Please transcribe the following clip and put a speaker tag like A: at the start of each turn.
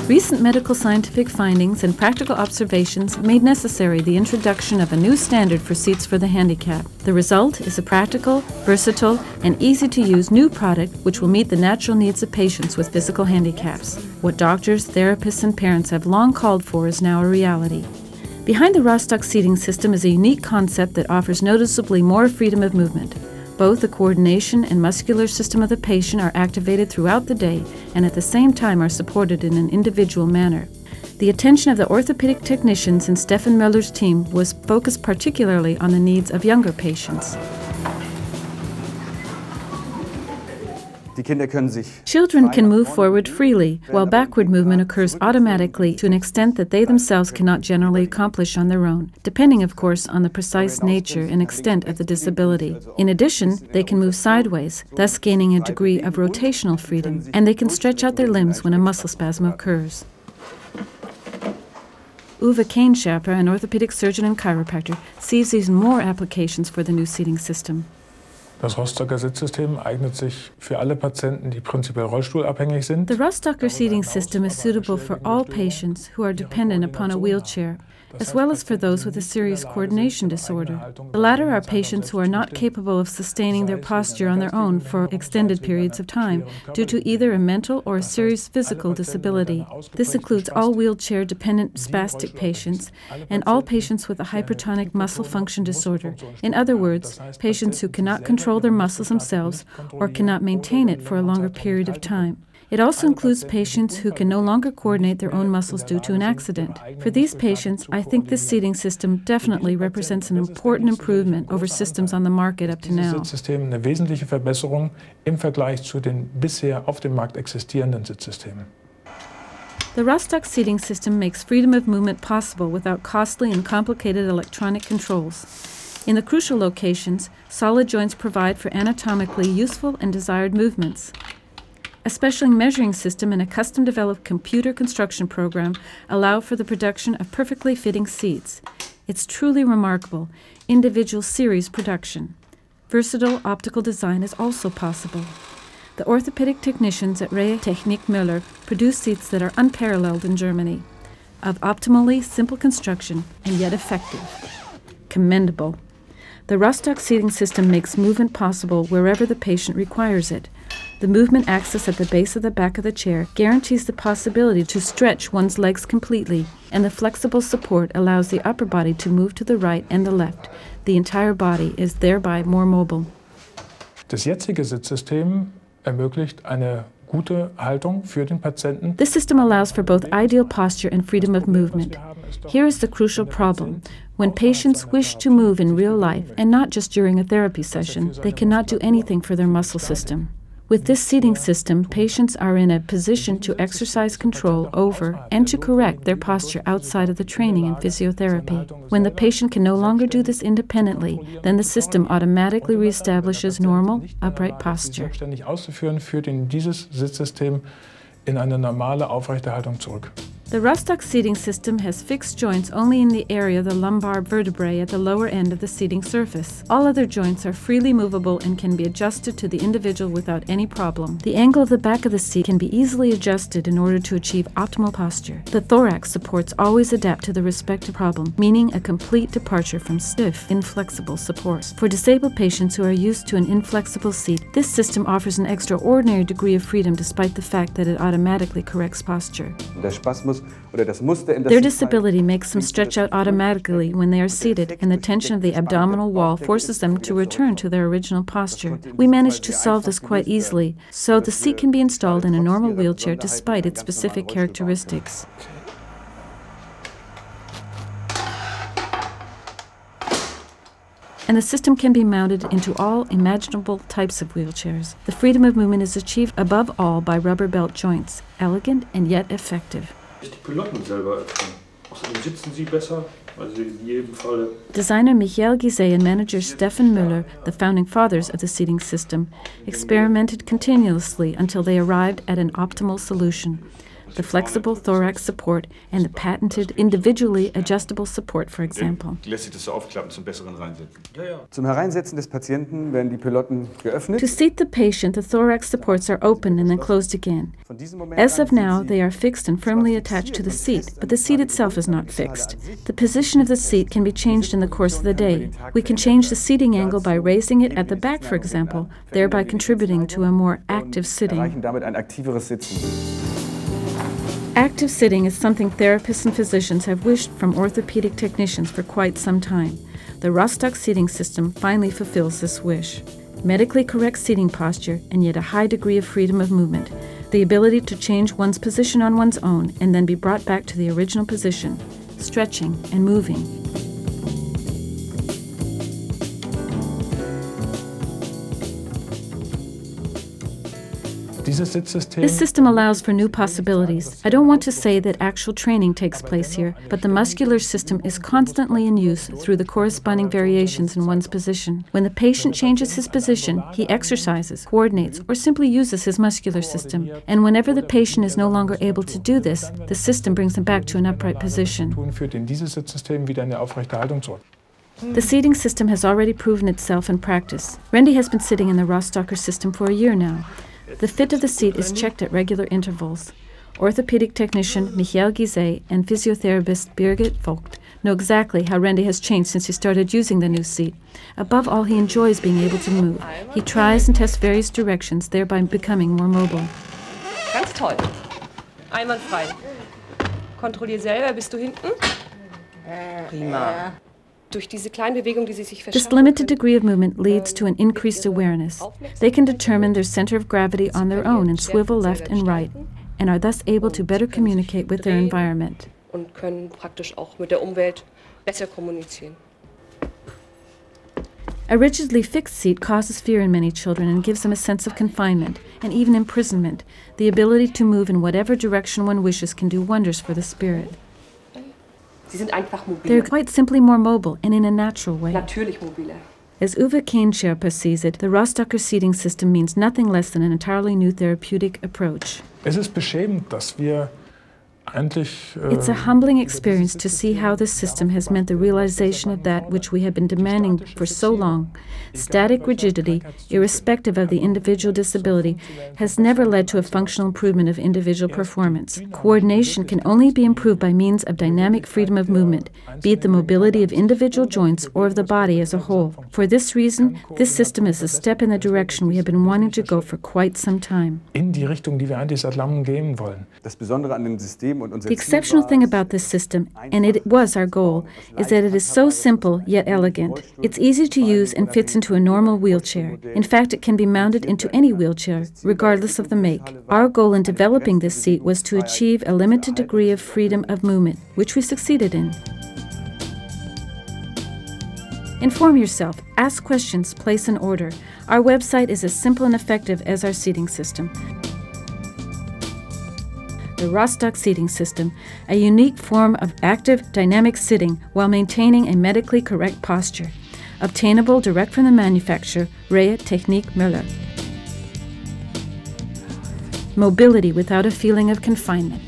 A: Recent medical scientific findings and practical observations made necessary the introduction of a new standard for seats for the handicapped. The result is a practical, versatile, and easy-to-use new product which will meet the natural needs of patients with physical handicaps. What doctors, therapists, and parents have long called for is now a reality. Behind the Rostock seating system is a unique concept that offers noticeably more freedom of movement. Both the coordination and muscular system of the patient are activated throughout the day and at the same time are supported in an individual manner. The attention of the orthopedic technicians in Stefan Möller's team was focused particularly on the needs of younger patients. Children can move forward freely, while backward movement occurs automatically to an extent that they themselves cannot generally accomplish on their own, depending, of course, on the precise nature and extent of the disability. In addition, they can move sideways, thus gaining a degree of rotational freedom, and they can stretch out their limbs when a muscle spasm occurs. Uwe Kainschapper, an orthopedic surgeon and chiropractor, sees even more applications for the new seating system.
B: Das Rostocker Sitzsystem eignet sich für alle Patienten, die prinzipiell rollstuhlabhängig sind.
A: The Rostocker seating system is suitable for all patients who are dependent upon a wheelchair, as well as for those with a serious coordination disorder. The latter are patients who are not capable of sustaining their posture on their own for extended periods of time due to either a mental or a serious physical disability. This includes all wheelchair-dependent spastic patients and all patients with a hypertonic muscle function disorder. In other words, patients who cannot control their muscles themselves or cannot maintain it for a longer period of time. It also includes patients who can no longer coordinate their own muscles due to an accident. For these patients, I think this seating system definitely represents an important improvement over systems on the market up to now.
B: Dieses Sitzsystem eine wesentliche Verbesserung im Vergleich zu den bisher auf dem Markt existierenden Sitzsystemen.
A: The Rostock seating system makes freedom of movement possible without costly and complicated electronic controls. In the crucial locations, solid joints provide for anatomically useful and desired movements. A special measuring system and a custom-developed computer construction program allow for the production of perfectly fitting seats. It's truly remarkable, individual series production. Versatile optical design is also possible. The orthopedic technicians at Reihe Technik Müller produce seats that are unparalleled in Germany, of optimally simple construction and yet effective. Commendable. The Rostock seating system makes movement possible wherever the patient requires it. The movement axis at the base of the back of the chair guarantees the possibility to stretch one's legs completely, and the flexible support allows the upper body to move to the right and the left. The entire body is thereby more mobile.
B: Das jetzige Sitzsystem ermöglicht eine gute Haltung für den Patienten.
A: This system allows for both ideal posture and freedom of movement. Here is the crucial problem. When patients wish to move in real life, and not just during a therapy session, they cannot do anything for their muscle system. With this seating system, patients are in a position to exercise control over and to correct their posture outside of the training in physiotherapy. When the patient can no longer do this independently, then the system automatically reestablishes normal, upright posture.
B: Selbstständig auszuführen, führt in dieses Sitzsystem in eine normale, aufrechte Haltung zurück.
A: The Rostock seating system has fixed joints only in the area of the lumbar vertebrae at the lower end of the seating surface. All other joints are freely movable and can be adjusted to the individual without any problem. The angle of the back of the seat can be easily adjusted in order to achieve optimal posture. The thorax supports always adapt to the respective problem, meaning a complete departure from stiff, inflexible supports. For disabled patients who are used to an inflexible seat, this system offers an extraordinary degree of freedom despite the fact that it automatically corrects posture. Their disability makes them stretch out automatically when they are seated, and the tension of the abdominal wall forces them to return to their original posture. We managed to solve this quite easily, so the seat can be installed in a normal wheelchair despite its specific characteristics. And the system can be mounted into all imaginable types of wheelchairs. The freedom of movement is achieved above all by rubber belt joints, elegant and yet effective. Designer Michael Gizet and manager Stefan Müller, the founding fathers of the seating system, experimented continuously until they arrived at an optimal solution. the flexible thorax support, and the patented individually adjustable support, for example.
C: Zum Hereinsetzen des Patienten werden die Pilotten geöffnet.
A: To seat the patient, the thorax supports are opened and then closed again. As of now, they are fixed and firmly attached to the seat, but the seat itself is not fixed. The position of the seat can be changed in the course of the day. We can change the seating angle by raising it at the back, for example, thereby contributing to a more active sitting.
C: Erreichen damit ein aktiveres Sitzen.
A: Active sitting is something therapists and physicians have wished from orthopedic technicians for quite some time. The Rostock seating system finally fulfills this wish. Medically correct seating posture and yet a high degree of freedom of movement. The ability to change one's position on one's own and then be brought back to the original position, stretching and moving. This system allows for new possibilities. I don't want to say that actual training takes place here, but the muscular system is constantly in use through the corresponding variations in one's position. When the patient changes his position, he exercises, coordinates, or simply uses his muscular system. And whenever the patient is no longer able to do this, the system brings him back to an upright position. The seating system has already proven itself in practice. Randy has been sitting in the ROSTOCKER system for a year now. The fit of the seat is checked at regular intervals. Orthopedic technician Michael Gizet and physiotherapist Birgit Vogt know exactly how Randy has changed since he started using the new seat. Above all, he enjoys being able to move. He tries and tests various directions, thereby becoming more mobile.
D: Ganz toll. Einwandfrei. Kontrollier selber, bist du hinten? Prima.
A: This limited degree of movement leads to an increased awareness. They can determine their center of gravity on their own and swivel left and right, and are thus able to better communicate with their environment.
D: Und können praktisch auch mit der Umwelt besser kommunizieren.
A: A rigidly fixed seat causes fear in many children and gives them a sense of confinement and even imprisonment. The ability to move in whatever direction one wishes can do wonders for the spirit. They're quite simply more mobile and in a natural way.
D: Natürlich mobiler.
A: As Uwe Kehnscherper sees it, the Rostocker seating system means nothing less than an entirely new therapeutic approach.
B: Es ist beschämend, dass wir
A: It's a humbling experience to see how this system has meant the realization of that which we have been demanding for so long. Static rigidity, irrespective of the individual disability, has never led to a functional improvement of individual performance. Coordination can only be improved by means of dynamic freedom of movement, be it the mobility of individual joints or of the body as a whole. For this reason, this system is a step in the direction we have been wanting to go for quite some time.
B: In die Richtung, die wir eigentlich seit langem gehen wollen.
C: Das Besondere an dem System
A: The exceptional thing about this system, and it was our goal, is that it is so simple yet elegant. It's easy to use and fits into a normal wheelchair. In fact, it can be mounted into any wheelchair, regardless of the make. Our goal in developing this seat was to achieve a limited degree of freedom of movement, which we succeeded in. Inform yourself, ask questions, place an order. Our website is as simple and effective as our seating system. The Rostock seating system, a unique form of active, dynamic sitting while maintaining a medically correct posture. Obtainable direct from the manufacturer, Rea Technik Müller. Mobility without a feeling of confinement.